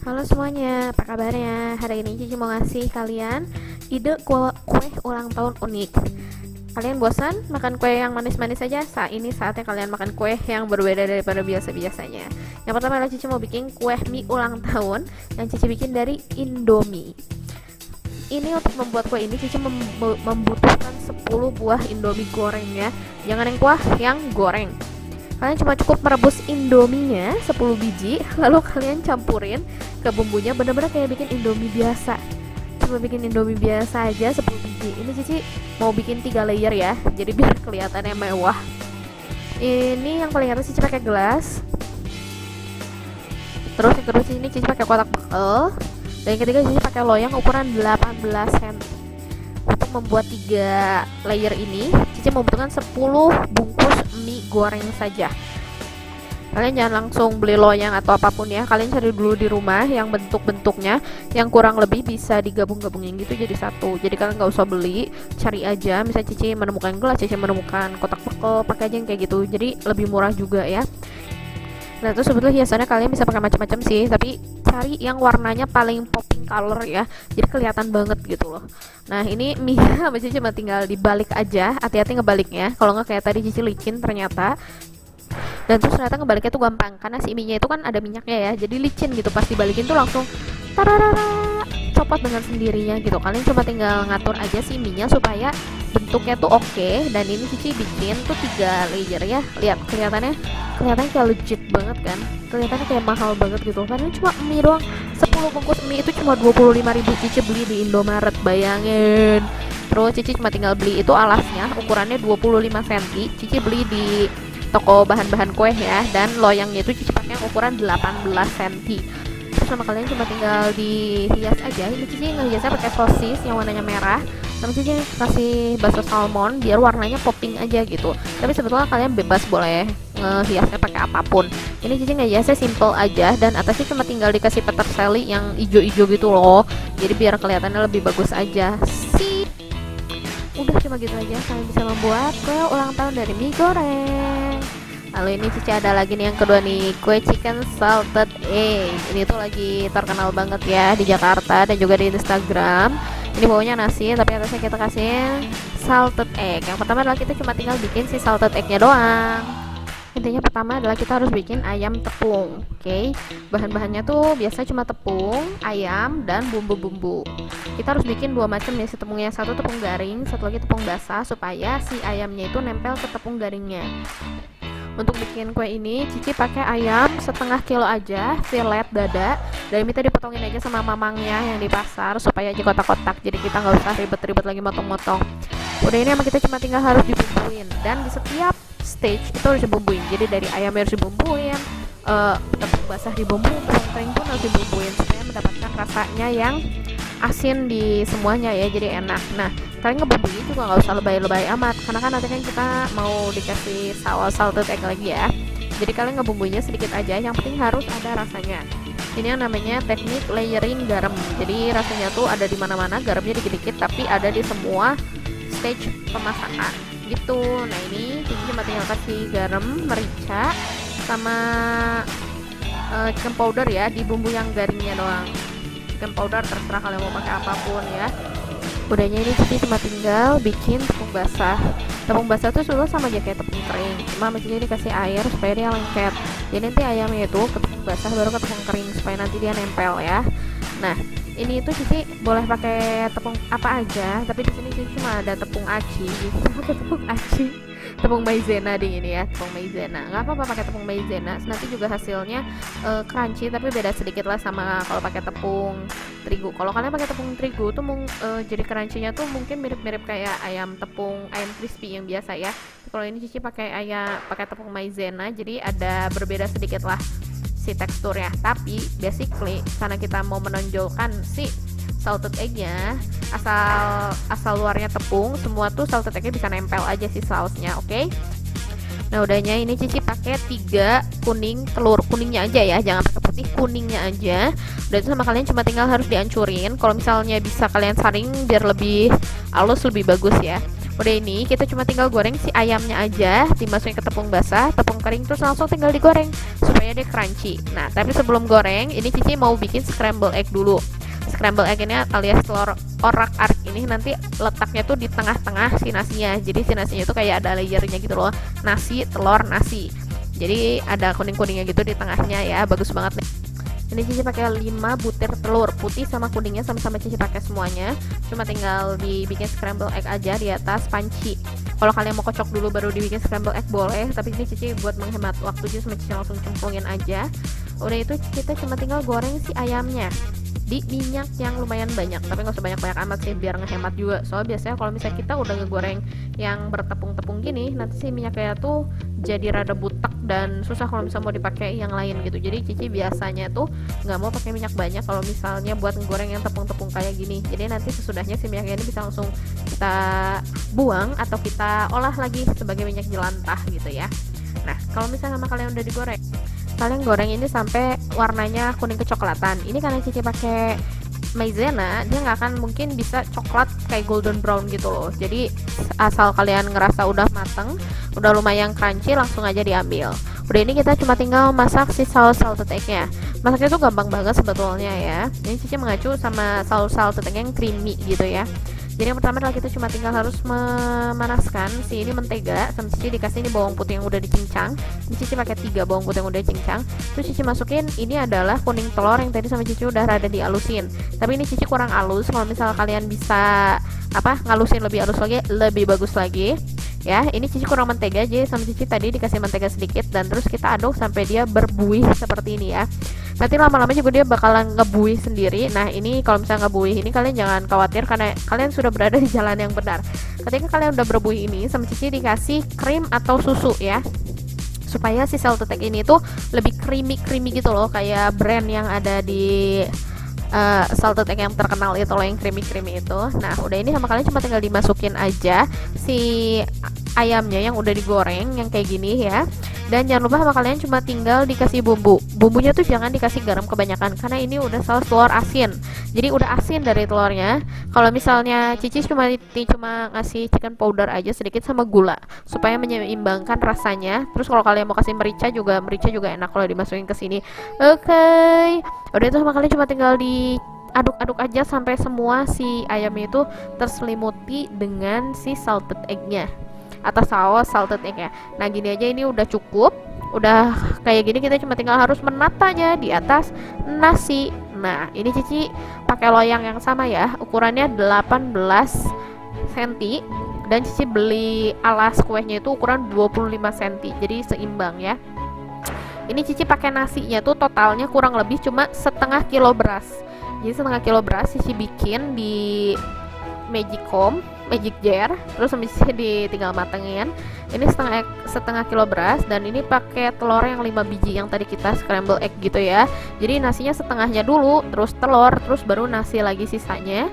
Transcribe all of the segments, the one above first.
Halo semuanya, apa kabarnya? Hari ini Cici mau ngasih kalian ide kue ulang tahun unik. Kalian bosan makan kue yang manis-manis saja? Saat ini saatnya kalian makan kue yang berbeda daripada biasa-biasanya. Yang pertama adalah Cici mau bikin kue mie ulang tahun yang Cici bikin dari Indomie. Ini untuk membuat kue ini Cici membutuhkan 10 buah Indomie goreng ya. Jangan yang kuah, yang goreng. Kalian cuma cukup merebus indominya 10 biji, lalu kalian campurin ke bumbunya bener-bener kayak bikin indomie biasa. Cuma bikin indomie biasa aja 10 biji. Ini Cici mau bikin 3 layer ya, jadi biar kelihatannya mewah. Ini yang paling atas Cici pakai gelas. Terus yang kedua ini Cici pakai kotak bekel. Dan yang ketiga Cici pakai loyang ukuran 18 cm. Untuk membuat 3 layer ini Cici membutuhkan 10 bungkus mie goreng saja. Kalian jangan langsung beli loyang atau apapun ya, kalian cari dulu di rumah yang bentuk-bentuknya yang kurang lebih bisa digabung-gabungin gitu jadi satu. Jadi kalian nggak usah beli, cari aja. Misalnya Cici menemukan gelas, Cici menemukan kotak bekel, pakai aja yang kayak gitu, jadi lebih murah juga ya. Nah itu sebetulnya hiasannya kalian bisa pakai macam-macam sih, tapi cari yang warnanya paling popping color ya, jadi kelihatan banget gitu loh. Nah ini mie sama Cici cuma tinggal dibalik aja, hati-hati ngebaliknya, kalau nggak kayak tadi Cici licin ternyata. Dan terus ternyata ngebaliknya tuh gampang, karena si mie nya itu kan ada minyaknya ya, jadi licin gitu, pas dibalikin tuh langsung tararara, copot dengan sendirinya gitu. Kalian cuma tinggal ngatur aja si mie nya supaya bentuknya tuh oke. Dan ini Cici bikin tuh 3 layer ya, lihat kelihatannya kayak legit banget kan, kelihatannya kayak mahal banget gitu, karena cuma mie doang. 10 bungkus mie itu cuma 25.000 Cici beli di Indomaret, bayangin. Terus Cici cuma tinggal beli itu alasnya, ukurannya 25 cm, Cici beli di toko bahan-bahan kue ya. Dan loyangnya itu Cici pakai ukuran 18 cm. Terus sama kalian cuma tinggal dihias aja. Ini Cici ngehiasnya pakai sosis yang warnanya merah, sama Cici kasih bakso salmon biar warnanya popping aja gitu. Tapi sebetulnya kalian bebas boleh ngehiasnya pakai apapun. Ini Cici ngehiasnya simple aja, dan atasnya cuma tinggal dikasih peterseli yang ijo-ijo gitu loh, jadi biar kelihatannya lebih bagus aja sih. Udah cuma gitu aja kalian bisa membuat kue ulang tahun dari mie goreng. Lalu ini Cici ada lagi nih yang kedua nih, kue chicken salted egg. Ini tuh lagi terkenal banget ya di Jakarta dan juga di Instagram. Ini baunya nasi tapi atasnya kita kasih salted egg. Yang pertama adalah kita cuma tinggal bikin si salted egg-nya doang. Intinya pertama adalah kita harus bikin ayam tepung. Oke, bahan-bahannya tuh biasa cuma tepung, ayam, dan bumbu-bumbu. Kita harus bikin 2 macam ya, si tepungnya, satu tepung garing, satu lagi tepung basah, supaya si ayamnya itu nempel ke tepung garingnya. Untuk bikin kue ini Cici pakai ayam setengah kilo aja, filet dada, dan minta dipotongin aja sama mamangnya yang di pasar supaya aja kotak-kotak, jadi kita nggak usah ribet-ribet lagi motong-motong. Udah ini sama kita cuma tinggal harus dibumbuin, dan di setiap stage itu harus dibumbuin. Jadi dari ayam harus dibumbuin, tepung basah dibumbuin, tepung kering pun harus dibumbuin supaya mendapatkan rasanya yang asin di semuanya ya, jadi enak. Nah kalian ngebumbuin juga nggak usah lebay-lebay amat, karena kan nanti kan kita mau dikasih saus salted egg lagi ya, jadi kalian ngebumbuinya sedikit aja, yang penting harus ada rasanya. Ini yang namanya teknik layering garam, jadi rasanya tuh ada di mana-mana, garamnya dikit-dikit tapi ada di semua stage pemasakan gitu. Nah ini Cici cuma tinggal kasih garam, merica, sama chicken powder ya di bumbu yang garingnya doang. Chicken powder terserah kalian mau pakai apapun ya. Udahnya ini Cici cuma tinggal bikin tepung basah. Tepung basah tuh sebetulnya sama aja kayak tepung kering, cuma Cici dikasih air supaya dia lengket. Jadi nanti ayamnya itu ke tepung basah baru ke tepung kering supaya nanti dia nempel ya. Nah ini itu Cici boleh pakai tepung apa aja, tapi di sini Cici cuma ada tepung aci, tepung aci, tepung maizena di ini ya, tepung maizena. Nggak apa-apa pakai tepung maizena, nanti juga hasilnya crunchy, tapi beda sedikit lah sama kalau pakai tepung terigu. Kalau kalian pakai tepung terigu tuh jadi crunchy-nya tuh mungkin mirip-mirip kayak ayam crispy yang biasa ya. Kalau ini Cici pakai tepung maizena, jadi ada berbeda sedikit lah si teksturnya. Tapi basically karena kita mau menonjolkan si salted egg-nya, asal luarnya tepung, semua tuh salted egg-nya bisa nempel aja si sausnya. Oke. Nah udahnya ini Cici pakai 3 telur kuningnya aja ya, jangan pakai putih, kuningnya aja. Udah itu sama kalian cuma tinggal harus dihancurin. Kalau misalnya bisa kalian saring biar lebih halus, lebih bagus ya. Udah ini kita cuma tinggal goreng si ayamnya aja, dimasukin ke tepung basah, tepung kering, terus langsung tinggal digoreng supaya dia crunchy. Nah, tapi sebelum goreng, ini Cici mau bikin scramble egg dulu. Scramble egg ini alias telur orak-arik ini nanti letaknya tuh di tengah-tengah si nasinya. Jadi si nasinya tuh kayak ada layernya gitu loh. Nasi, telur, nasi. Jadi ada kuning-kuningnya gitu di tengahnya ya. Bagus banget nih. Ini Cici pakai 5 butir telur putih sama kuningnya sama-sama Cici pakai semuanya. Cuma tinggal dibikin scramble egg aja di atas panci. Kalau kalian mau kocok dulu baru dibikin scramble egg boleh, tapi ini Cici buat menghemat waktu jadi Cici langsung cemplungin aja. Udah itu kita cuma tinggal goreng si ayamnya di minyak yang lumayan banyak, tapi nggak usah banyak-banyak amat sih biar ngehemat juga. Soalnya biasanya kalau misalnya kita udah ngegoreng yang bertepung-tepung gini, nanti si minyaknya tuh jadi rada butek dan susah kalau misalnya mau dipakai yang lain gitu. Jadi Cici biasanya tuh nggak mau pakai minyak banyak kalau misalnya buat ngegoreng yang tepung-tepung kayak gini. Jadi nanti sesudahnya si minyaknya ini bisa langsung kita buang atau kita olah lagi sebagai minyak jelantah gitu ya. Nah, kalau misalnya sama kalian udah digoreng, kalian goreng ini sampai warnanya kuning kecoklatan. Ini karena Cici pakai maizena, dia nggak akan mungkin bisa coklat kayak golden brown gitu loh. Jadi asal kalian ngerasa udah mateng, udah lumayan crunchy, langsung aja diambil. Udah ini kita cuma tinggal masak si saus salted egg-nya. Masaknya tuh gampang banget sebetulnya ya. Ini Cici mengacu sama saus salted egg yang creamy gitu ya. Jadi yang pertama adalah kita cuma tinggal harus memanaskan si ini mentega, sama Cici dikasih ini bawang putih yang udah dicincang. Ini Cici pakai 3 bawang putih yang udah dicincang. Terus Cici masukin ini adalah kuning telur yang tadi sama Cici udah rada dialusin. Tapi ini Cici kurang halus. Kalau misal kalian bisa ngalusin lebih halus lagi, lebih bagus lagi. Ya, ini Cici kurang mentega aja, sama Cici tadi dikasih mentega sedikit dan terus kita aduk sampai dia berbuih seperti ini ya. Nanti lama-lama juga dia bakalan ngebuih sendiri. Nah, ini kalau misalnya ngebuih ini kalian jangan khawatir karena kalian sudah berada di jalan yang benar. Ketika kalian udah berbuih ini, sama Cici dikasih krim atau susu ya, supaya si salted egg ini tuh lebih creamy gitu loh, kayak brand yang ada di salted egg yang terkenal itu loh, yang creamy itu. Nah, udah ini sama kalian cuma tinggal dimasukin aja si ayamnya yang udah digoreng yang kayak gini ya. Dan jangan lupa sama kalian cuma tinggal dikasih bumbu. Bumbunya tuh jangan dikasih garam kebanyakan karena ini udah saus telur asin. Jadi udah asin dari telurnya. Kalau misalnya Cici cuma ngasih chicken powder aja sedikit sama gula supaya menyeimbangkan rasanya. Terus kalau kalian mau kasih merica juga enak kalau dimasukin ke sini. Oke. Udah itu sama kalian cuma tinggal diaduk-aduk aja sampai semua si ayamnya itu terselimuti dengan si salted egg-nya atau saus salted egg ya. Nah, gini aja ini udah cukup. Udah kayak gini kita cuma tinggal harus menatanya di atas nasi. Nah, ini Cici pakai loyang yang sama ya. Ukurannya 18 cm dan Cici beli alas kuenya itu ukuran 25 cm. Jadi seimbang ya. Ini Cici pakai nasinya tuh totalnya kurang lebih cuma setengah kilo beras. Jadi setengah kilo beras Cici bikin di magic jar, terus habis ditinggal matengin. Ini setengah kilo beras dan ini pakai telur yang 5 biji yang tadi kita scramble egg gitu ya. Jadi nasinya setengahnya dulu, terus telur, terus baru nasi lagi sisanya.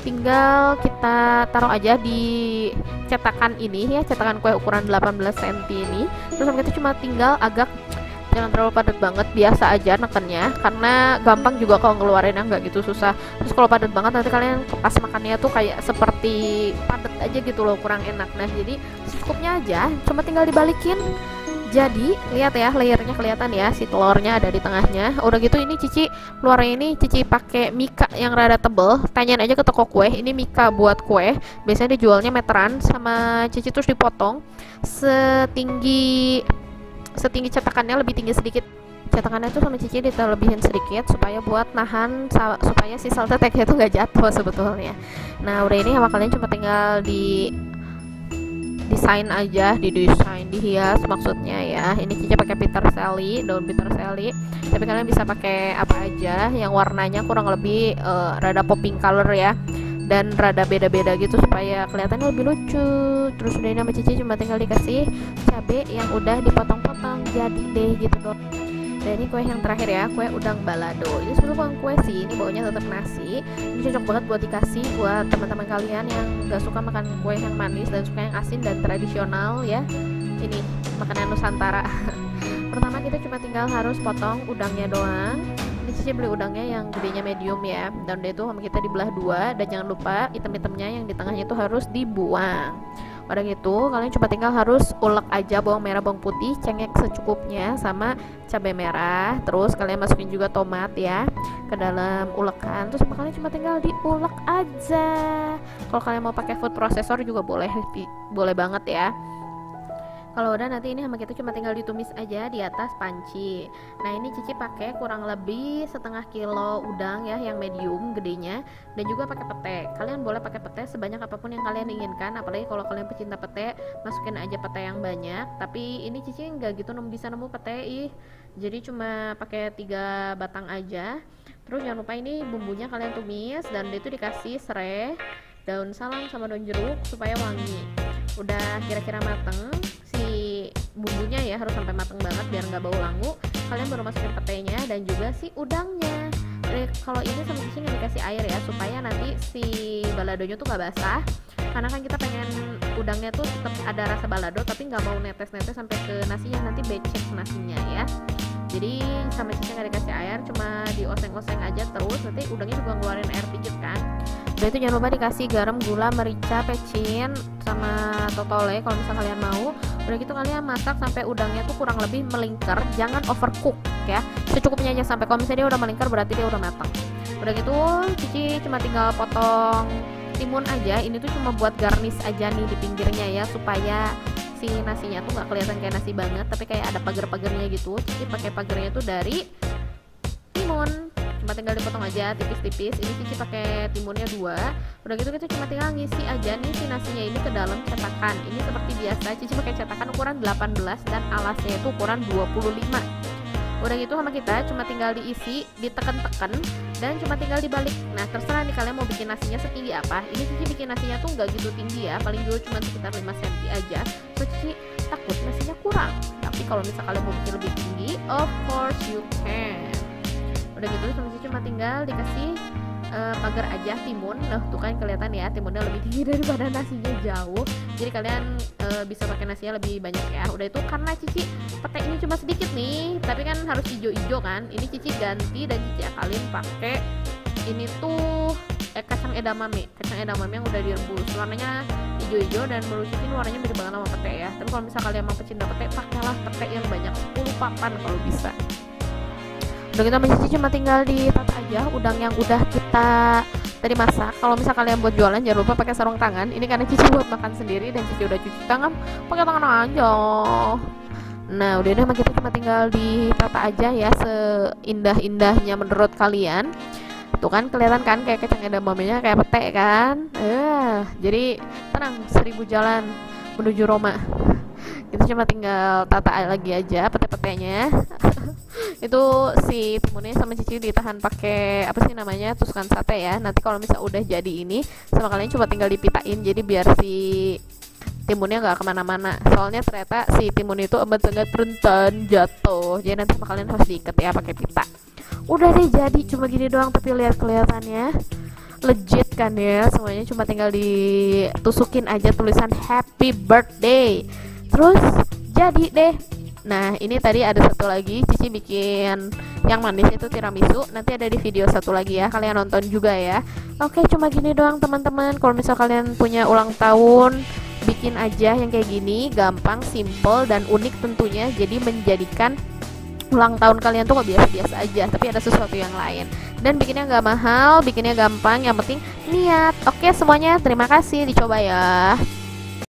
Tinggal kita taruh aja di cetakan ini ya, cetakan kue ukuran 18 cm ini. Terus kita cuma tinggal agak jangan terlalu padat banget, biasa aja nekennya karena gampang juga kalau ngeluarinnya, nggak gitu susah. Terus kalau padat banget nanti kalian pas makannya tuh kayak seperti padat aja gitu loh, kurang enak. Nah, jadi secukupnya aja, cuma tinggal dibalikin. Jadi lihat ya, layernya kelihatan ya, si telurnya ada di tengahnya. Udah gitu ini Cici luarnya ini Cici pakai mika yang rada tebel. Tanyain aja ke toko kue, ini mika buat kue. Biasanya dijualnya meteran, sama Cici terus dipotong setinggi cetakannya, lebih tinggi sedikit. Cetakannya tuh sama Cici ditelebihin sedikit supaya buat nahan, supaya si salted egg-nya tuh nggak jatuh sebetulnya. Nah, udah ini sama kalian cuma tinggal dihias maksudnya ya. Ini Cici pakai daun peterseli, tapi kalian bisa pakai apa aja yang warnanya kurang lebih rada popping color ya, dan rada beda-beda gitu supaya kelihatannya lebih lucu. Terus udah ini sama Cici cuma tinggal dikasih cabai yang udah dipotong-potong, jadi deh gitu dong. Dan ini kue yang terakhir ya, kue udang balado. Ini sebelum bukan kue sih, ini baunya tetap nasi. Ini cocok banget buat dikasih buat teman-teman kalian yang gak suka makan kue yang manis dan suka yang asin dan tradisional ya. Ini makanan Nusantara. Pertama kita cuma tinggal harus potong udangnya doang. Ini Cici beli udangnya yang gedenya medium ya, dan udah itu sama kita dibelah dua, dan jangan lupa item-itemnya yang di tengahnya itu harus dibuang. Udah gitu kalian cuma tinggal harus ulek aja bawang merah, bawang putih, cengkeh secukupnya, sama cabai merah. Terus kalian masukin juga tomat ya ke dalam ulekan. Terus kalian cuma tinggal diulek aja. Kalau kalian mau pakai food processor juga boleh, boleh banget ya. Kalau udah nanti ini sama kita cuma tinggal ditumis aja di atas panci. Nah ini Cici pakai kurang lebih setengah kilo udang ya, yang medium gedenya, dan juga pakai pete. Kalian boleh pakai pete sebanyak apapun yang kalian inginkan, apalagi kalau kalian pecinta pete, masukin aja pete yang banyak. Tapi ini Cici nggak gitu bisa nemu pete, jadi cuma pakai 3 batang aja. Terus jangan lupa ini bumbunya kalian tumis, dan itu dikasih serai, daun salam sama daun jeruk supaya wangi. Udah kira-kira mateng, si bumbunya ya harus sampai mateng banget biar nggak bau langu. Kalian baru masukin petenya dan juga si udangnya. Kalau ini sama Cici nggak dikasih air ya, supaya nanti si baladonya tuh nggak basah. Karena kan kita pengen udangnya tuh tetap ada rasa balado, tapi nggak mau netes-netes sampai ke nasinya, nanti becek nasinya ya. Jadi sama Cici nggak dikasih air, cuma dioseng-oseng aja terus. Nanti udangnya juga ngeluarin air dikit kan. Udah itu jangan lupa dikasih garam, gula, merica, pecin, sama totole kalau misal kalian mau. Udah gitu kalian masak sampai udangnya tuh kurang lebih melingkar, jangan overcook ya, secukupnya aja. Sampai kalau misalnya dia udah melingkar berarti dia udah matang. Udah gitu Cici cuma tinggal potong timun aja. Ini tuh cuma buat garnish aja nih di pinggirnya ya, supaya si nasinya tuh nggak kelihatan kayak nasi banget, tapi kayak ada pagar-pagarnya gitu. Cici pakai pagarnya tuh dari timun, cuma tinggal dipotong aja tipis-tipis. Ini Cici pakai timunnya 2. Udah gitu kita cuma tinggal ngisi aja nih si nasinya ini ke dalam cetakan. Ini seperti biasa Cici pakai cetakan ukuran 18 dan alasnya itu ukuran 25. Udah gitu sama kita cuma tinggal diisi, diteken-teken, dan cuma tinggal dibalik. Nah terserah nih kalian mau bikin nasinya setinggi apa. Ini Cici bikin nasinya tuh nggak gitu tinggi ya, paling dulu cuma sekitar 5 cm aja. So Cici takut nasinya kurang, tapi kalau misal kalian mau bikin lebih tinggi, of course you can. Udah gitu sama Cici cuma tinggal dikasih pagar aja timun. Nah tuh kan kelihatan ya, timunnya lebih tinggi daripada nasinya jauh. Jadi kalian bisa pakai nasinya lebih banyak ya. Udah itu karena Cici pete ini cuma sedikit nih, tapi kan harus hijau-hijau kan. Ini Cici ganti dan Cici akalin pakai ini tuh kacang edamame. Kacang edamame yang udah direbus, warnanya hijau-hijau, dan menurut Cici warnanya mirip banget sama pete ya. Tapi kalau misal kalian mau pecinta pete, pakailah pete yang banyak, 10 papan kalau bisa. Udah kita Cici cuma tinggal ditata aja udang yang udah kita tadi masak. Kalau misal kalian buat jualan jangan lupa pakai sarung tangan. Ini karena Cici buat makan sendiri dan Cici udah cuci tangan, pakai tangan aja. Nah udah deh, kita cuma tinggal ditata aja ya seindah-indahnya menurut kalian. Tuh kan kelihatan kan kayak kacang edamamenya kayak pete kan. Jadi tenang, 1000 jalan menuju Roma. Kita cuma tinggal tata lagi aja pete-petenya. Itu si timunnya sama Cici ditahan pakai apa sih namanya, tuskan sate ya. Nanti kalau misal udah jadi ini sama kalian coba tinggal dipitain, jadi biar si timunnya nggak kemana-mana. Soalnya ternyata si timun itu sangat rentan jatuh, jadi nanti sama kalian harus diikat ya pakai pita. Udah deh jadi cuma gini doang, tapi lihat kelihatannya legit kan ya. Semuanya cuma tinggal ditusukin aja tulisan happy birthday, terus jadi deh. Nah ini tadi ada satu lagi Cici bikin yang manis itu tiramisu, nanti ada di video satu lagi ya, kalian nonton juga ya. Oke cuma gini doang teman-teman. Kalau misal kalian punya ulang tahun, bikin aja yang kayak gini, gampang, simple, dan unik tentunya. Jadi menjadikan ulang tahun kalian tuh gak biasa-biasa aja, tapi ada sesuatu yang lain. Dan bikinnya gak mahal, bikinnya gampang, yang penting niat. Oke semuanya, terima kasih, dicoba ya.